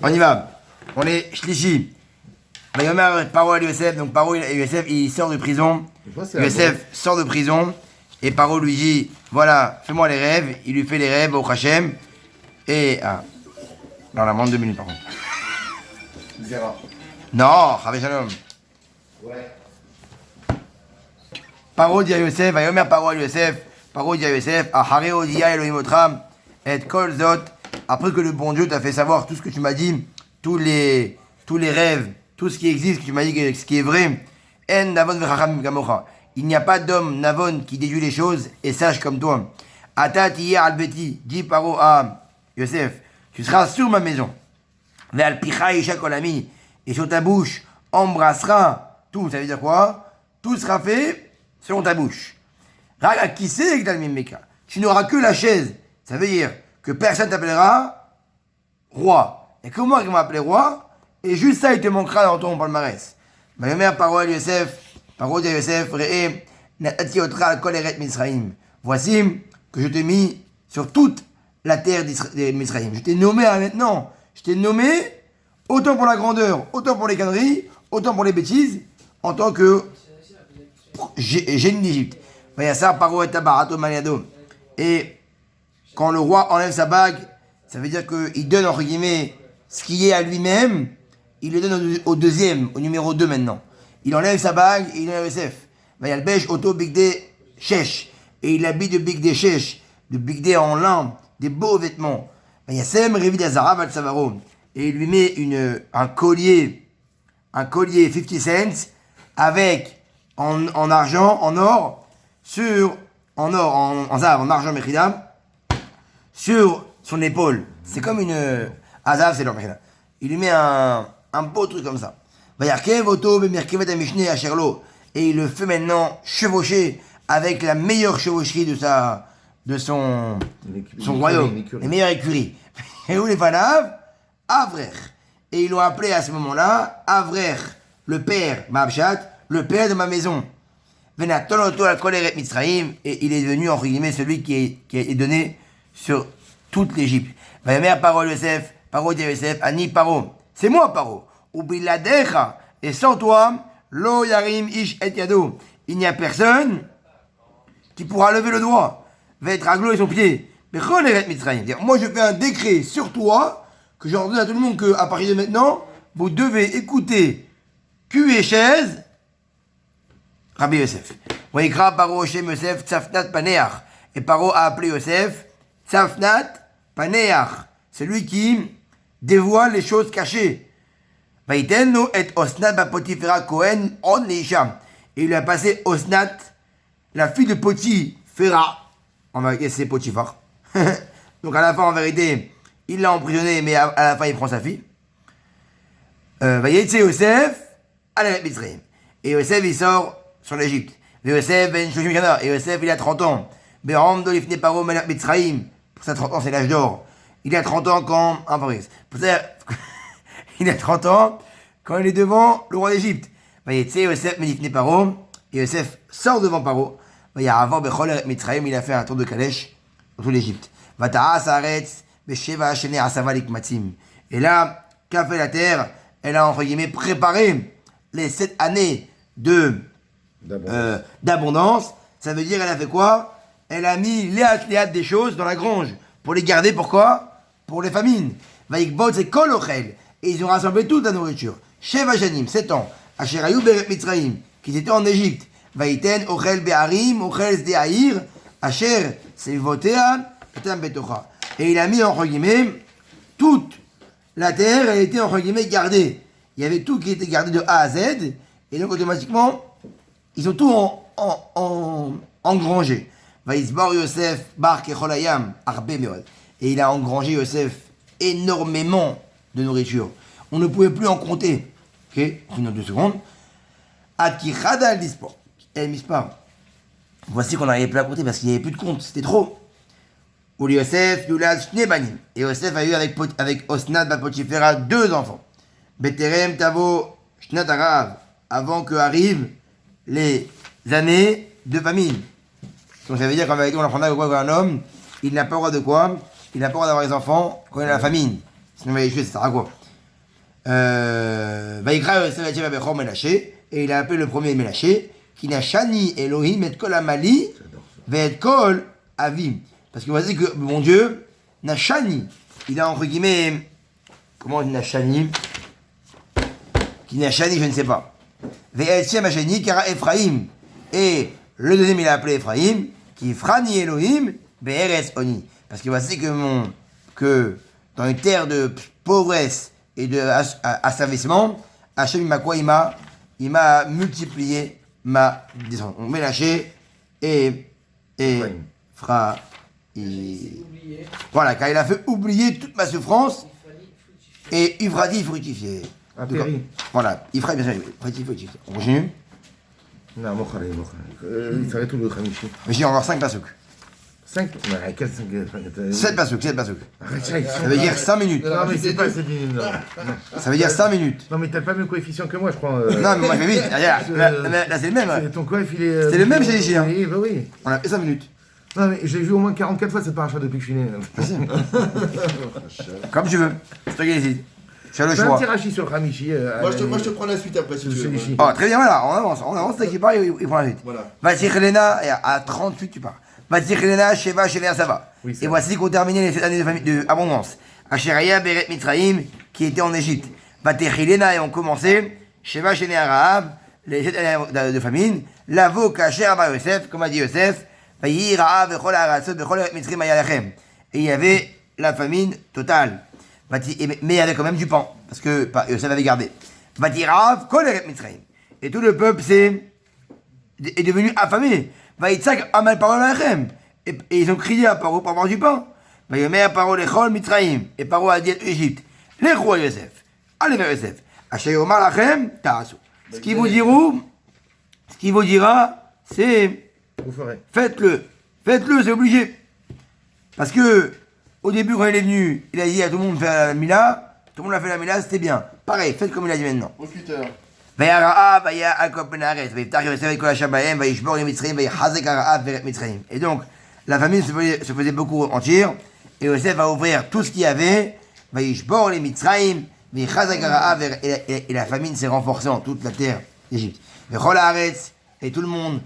On y va. On est Shlishi. Paro à Yosef. Donc Paro, Yosef, il sort de prison. Yosef sort de prison. Et Paro lui dit, voilà, fais-moi les rêves. Il lui fait les rêves au Hachem. Et... Ah. Non, la moins de 2 minutes par contre. Zéro. Non, Chavé Shalom. Ouais. Paro dit à Yosef, Vayomer Paro à Yosef. Paro dit à Yosef, Ahare Odia Elohim Otram. Et Kol Zot. Après que le bon Dieu t'a fait savoir tout ce que tu m'as dit, tous les rêves, tout ce qui existe, que tu m'as dit ce qui est vrai, En Navon Vechacham Gamocha. Il n'y a pas d'homme Navon qui déduit les choses et sage comme toi. Ata Tiye Albeti, dit Paro à Yosef, tu seras sur ma maison. Ve'al Picha Isha Kolami, et sur ta bouche embrassera tout. Ça veut dire quoi? Tout sera fait selon ta bouche. Raga qui sait que Meka. Tu n'auras que la chaise. Ça veut dire que personne t'appellera roi. Et comment il m'a appelé roi? Et juste ça, il te manquera dans ton palmarès. Ma mère, parole Yosef, parole de Yosef, Re'e, Na'ati otra al kol eret Misraïm. Voici que je t'ai mis sur toute la terre de Misraïm. Je t'ai nommé maintenant. Je t'ai nommé autant pour la grandeur, autant pour les conneries, autant pour les bêtises, en tant que génie d'Égypte. Voyez ça, parole et tabarato maniado. Et quand le roi enlève sa bague, ça veut dire qu'il donne, entre guillemets, ce qui est à lui-même, il le donne au deuxième, au numéro 2 maintenant. Il enlève sa bague et il enlève Yosef. Il y a le beige auto bigde chèche. Et il habille de bigde chèche, de bigde en lin, des beaux vêtements. Il y a Sem Revid Azara Val Savaro. Et il lui met un collier 50 cents, avec en argent, en or, en argent Mechidam, sur son épaule. C'est comme une... Azav, c'est leur Mechidam. Il lui met un beau truc comme ça. Et il le fait maintenant chevaucher avec la meilleure chevaucherie de son royaume. Les meilleures écuries. Et où les fanav? Avrer. Et ils l'ont appelé à ce moment-là Avrer, le père, Mabshat, le père de ma maison. Et il est devenu, entre guillemets, celui qui est donné sur toute l'Égypte. Parole Yosef, Paro de Yosef, Ani Paro. C'est moi, Paro. Ubiladecha. Et sans toi, Lo Yarim Ish et Yado. Il n'y a personne qui pourra lever le doigt. Être aglo et son pied. Mais moi, je fais un décret sur toi que j'ordonne à tout le monde qu'à partir de maintenant, vous devez écouter cul et chaise Rabbi Yosef. Voyikra Paro Shem Yosef Tzafnat Paneach. Et Paro a appelé Yosef Tzafnat Paneach. Celui qui dévoile les choses cachées. Vaïtenno et Osnat Bapotifera Kohen on Isham. Et il lui a passé Osnat, la fille de Potifera. En vérité, c'est Potifar. Donc à la fin, en vérité, il l'a emprisonné, mais à la fin, il prend sa fille. Vaïtse Yosef, à la Mitzrayim. Et Yosef, il sort sur l'Égypte. Yosef, Ben Shoshim Kana. Et Yosef, il a 30 ans. Beram Dolifne Paro Melach Mitzrayim. Pour ça, 30 ans, c'est l'âge d'or. Il a 30 ans quand... Pour ça, il a 30 ans quand il est devant le roi d'Égypte. Yosef, Melifne Paro. Et Yosef sort devant Paro. Il a fait un tour de calèche dans toute l'Égypte. Et là, qu'a fait la terre? Elle a, entre guillemets, préparé les 7 années d'abondance. Ça veut dire, elle a fait quoi? Elle a mis les hâtes des choses dans la grange. Pour les garder, pourquoi? Pour les famines. Vaikbot, c'est kol ochel. Et ils ont rassemblé toute la nourriture. Sheva Janim, 7 ans. Asherayou Beret Mitzraïm, qui étaient en Égypte. Vaïten, ochel be'arim, ochel sde'ahir, asher, sevotea, etam betocha. Et il a mis, entre guillemets, toute la terre, elle était, entre guillemets, gardée. Il y avait tout qui était gardé de A à Z. Et donc, automatiquement, ils ont tout engrangé. Vaïsbar Yosef, bar kecholayam, arbe meod. Et il a engrangé Yosef énormément de nourriture. On ne pouvait plus en compter. Ok, sinon 2 secondes. Adkichada al disport. El mispar. Voici qu'on n'arrivait plus à compter parce qu'il n'y avait plus de compte. C'était trop. Ou Yosef, Yulad, Shnebanim. Et Yosef a eu avec Osnat Bapotifera 2 enfants. Beterem, Tavo, Shnatarav. Avant que arrivent les années de famine. Donc ça veut dire qu'en vérité, on apprendra qu'un homme, il n'a pas le droit de quoi? Il n'a pas le droit d'avoir des enfants quand il a la famine. Sinon, Yosef, ça sert à quoi? Vaïkra Yosef Etienne Abechor Mélaché, et il a appelé le premier Mélaché, qui n'a Shani Elohim et Kol Amali, Ve Kol Avim. Parce que voici que mon Dieu n'a Shani. Il a entre guillemets. Comment on dit Nashani? Qui Nashani, je ne sais pas. Ve'etiem Hashani, Kara Ephraim. Et le deuxième, il a appelé Ephraim, qui Frani Elohim, Be'eres Oni. Parce que voici que dans une terre de pauvresse et de asservissement, Hachem, il m'a quoi? Il m'a multiplié ma descendance. On m'a lâché et Fra. Voilà, car il a fait oublier toute ma souffrance et Ufrati fructifié. Voilà, Ifraïm, bien sûr, fructifié. On continue. Non, il s'arrête tout le Khamishi. Mais j'ai encore 5 pasouks. 5? 7 pasouks. Ça veut dire 5 minutes. Non, mais c'est pas cette minute. Ça veut dire 5 minutes. Non, mais t'as pas le même coefficient que moi, je crois. Non, mais moi je vais vite. Là, c'est le même. Ton coef, il est. C'est le même chez les chiens. Oui, bah oui. On a fait 5 minutes. Non, mais j'ai vu au moins 44 fois cette paracha depuis que je suis né. Comme tu veux. C'est toi qui décides. C'est le Fais un choix. petit rachis sur Khamishi. Moi, je te prends la suite après si tu veux. Oh, très bien, voilà, on avance, c'est qui parle, il prend la suite. Voilà. Vatichelena, et à 38 tu pars. Vatichelena, Sheva, ça va. Oui, Et voici qu'on terminait les 7 années d'abondance. Asheraya, Beret Mitraïm, qui était en Égypte. Vatichelena, et on commençait, Sheva, Raab, les 7 années de famine. Lavo, Kacher, Abba Yosef, comme a dit Yosef, Vayi, Raab, Bechol, Aratzot, Bechol, Mitzrim, Ayalachem. Et il y avait la famine totale. Mais il y avait quand même du pain, parce que Yosef avait gardé. Vatirav, Koleret Mitzrayim. Et tout le peuple est devenu affamé. Vaïtzak, Amal Parol Alachem. Et ils ont crié à Paro pour avoir du pain. Vayomer Paro Lechol Mitzrayim. Et Paro a dit à Égypte, les rois Yosef, allez vers Yosef. Ashayomar Lachem, Ta'asu. Ce qui vous dira, c'est Vous ferez. faites-le, c'est obligé. Parce que au début, quand il est venu, il a dit à tout le monde de faire la Mila. Tout le monde a fait la Mila, c'était bien. Pareil, faites comme il a dit maintenant. Au cutter. Et donc, la famille se faisait beaucoup mentir. Et Yosef va ouvrir tout ce qu'il y avait. Et la famine s'est renforcée en toute la terre d'Égypte. Et tout le monde,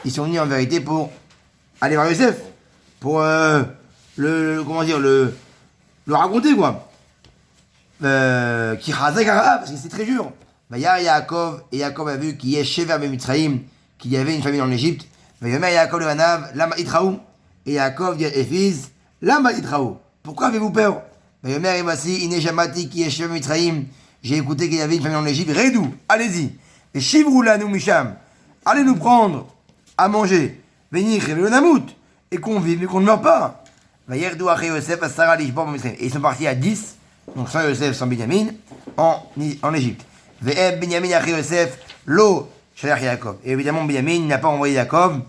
ils sont venus en vérité pour aller voir Yosef. Pour le raconter quoi. Qui parce que c'est très dur. Yaakov, et Yaakov a vu qu'il y a Shever Mitzraïm, qu'il y avait une famille en Égypte. Yaakov le Hanav, Lama Itraou. Et Yaakov dit à Ephiz, Lama Itraou. Pourquoi avez-vous peur? Et voici, Ineshamati qui est Shever Mitzraïm. J'ai écouté qu'il y avait une famille en Égypte. Redou, allez-y. Et Shivrou la nous Misham. Allez nous prendre à manger. Venir le Namout. Et qu'on vive, mais qu'on ne meurt pas. Et ils sont partis à 10, donc sans Yosef, sans Binyamin, en Égypte. Et évidemment, Binyamin n'a pas envoyé Yaakov,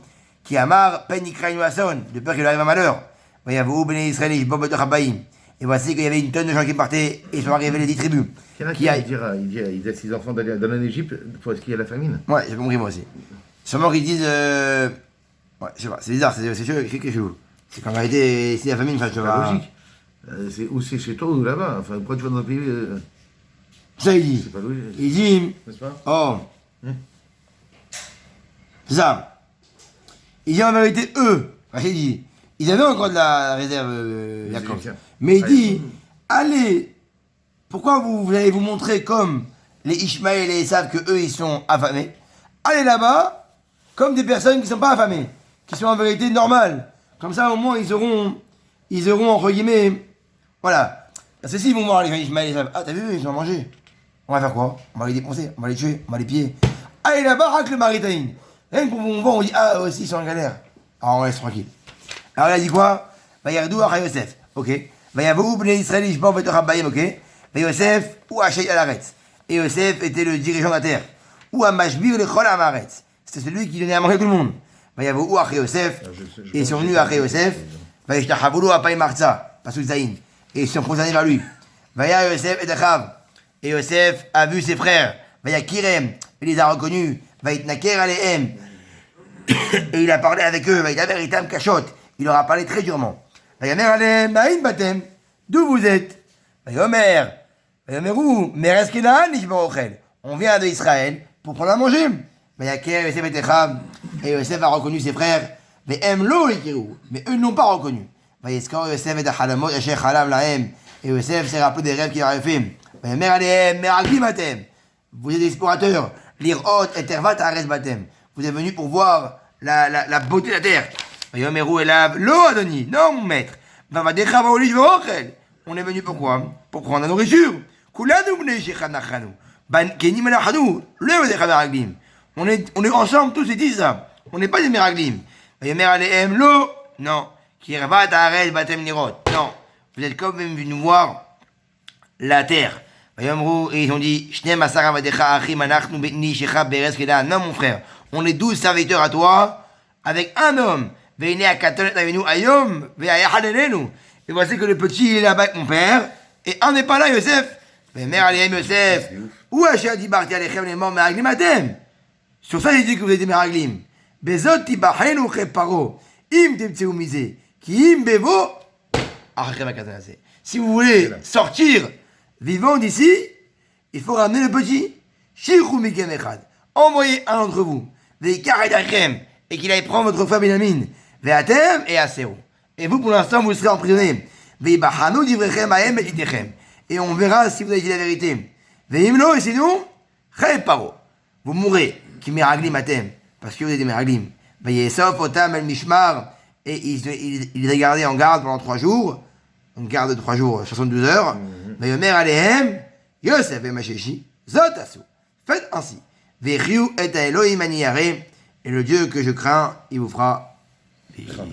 qui a marre, de peur qu'il arrive un malheur. Et voici qu'il y avait une tonne de gens qui partaient, et ils sont arrivés les 10 tribus. Il dit à ses enfants d'aller en Égypte pour qu'il y ait la famine. Ouais, j'ai compris moi aussi. Sûrement qu'ils disent. Ouais, je sais pas, c'est bizarre, c'est quelque chose. C'est qu'en réalité, si la famine, enfin, je vois. C'est logique. C'est ou c'est chez toi ou là-bas. Enfin, pourquoi tu vas dans un pays. Ça, il dit. C'est pas logique. Il dit. N'est-ce pas? Oh. C'est ça. Il dit en vérité, eux. Il dit. Ils avaient encore de la réserve, Yaakov. Mais il dit, allez, pourquoi vous allez vous montrer comme les Ishmaël et Esav que eux ils sont affamés? Allez là-bas, comme des personnes qui ne sont pas affamées, qui sont en vérité normales. Comme ça, au moins, ils auront entre guillemets, voilà. Parce que s'ils vont voir les Ishmaël et Esav, ah t'as vu, ils ont mangé. On va faire quoi? On va les défoncer, on va les tuer, on va les piller. Allez là-bas, racle le Maritaïn. Rien qu'on voit, on dit, ah aussi ils sont en galère. Alors on laisse tranquille. Alors il a dit quoi? Vayardou à Yosef, ok. Vayavou bnei Israël ishbor betoch habayim, ok. Yosef ou Hachay alaretz. Et Yosef était le dirigeant de la terre. Ou à Mashbir le chol amaretz. C'était celui qui donnait à manger tout le monde. Vayavou ou à Yosef. Et ils sont venus à Yosef. Vayishtachaboulou à Paï Marza, Pasuk Zaïn. Et ils se sont prosternés vers lui. Vaya Yosef et Achav. Et Yosef a vu ses frères. Vaya Kirem. Il les a reconnus. Vayitnaker alehem. Et il a parlé avec eux. Vayidaber itam kashot. Il leur a parlé très durement. d'où vous êtes? Vayomer, Vayomeru, Meres Kenan, Nishbarochel. On vient d'Israël pour prendre à manger. Vayaker, Yosef et Echav, et Yosef a reconnu ses frères. Vehem lo ikiru, mais eux n'ont pas reconnu. Vayeskor Yosef et Halamot, Asher Halam Lahem, et Yosef s'est rappelé des rêves qu'il avait fait. Vayomer Alehem, Meraglim Batem. Vous êtes des explorateurs. L'Irot et Tervat Ares Batem. Vous êtes venus pour voir la beauté de la terre. Vayomeru Elav, lo Adoni, non mon maître. Vavadecha Vaolish Verochel. On est venu pourquoi? Pour prendre la nourriture. Kulanu Bnei Shechanachanu. Ban Kenim Elachanu, le Vadecha Meraglim. On est ensemble, tous et dit ça. On n'est pas des Meraglim. Vayomer Alehem, lo, non. Kirvat Ares Batem Nirot, non. Vous êtes comme même venus voir la terre. Et ils ont dit, non mon frère, on est 12 serviteurs à toi, avec un homme. Et voici que le petit il est là-bas avec mon père, et un n'est pas là, Yosef. Yosef, où Hachem dit Barti Alechem les morts Meraglim Atem? Sur ça, j'ai dit que vous êtes des Meraglim. Bezot Tibachenu Cheparo, Im Temtseu Mise, Ki Im Bevo, si vous voulez sortir vivant d'ici, il faut ramener le petit. Envoyez un d'entre vous. Et qu'il aille prendre votre femme Benjamin. Et Asero. Et vous, pour l'instant, vous serez emprisonnés. Et on verra si vous avez dit la vérité. Et sinon, vous mourrez. Parce que vous êtes des meraglim. Et il est gardé en garde pendant 3 jours. Une garde de 3 jours, 72 heures. Vayomer Alehem, Yosef et Mashéchi, Zot Asu. Faites ainsi. Vechiu et Elohim Aniyare, et le Dieu que je crains, il vous fera vivre.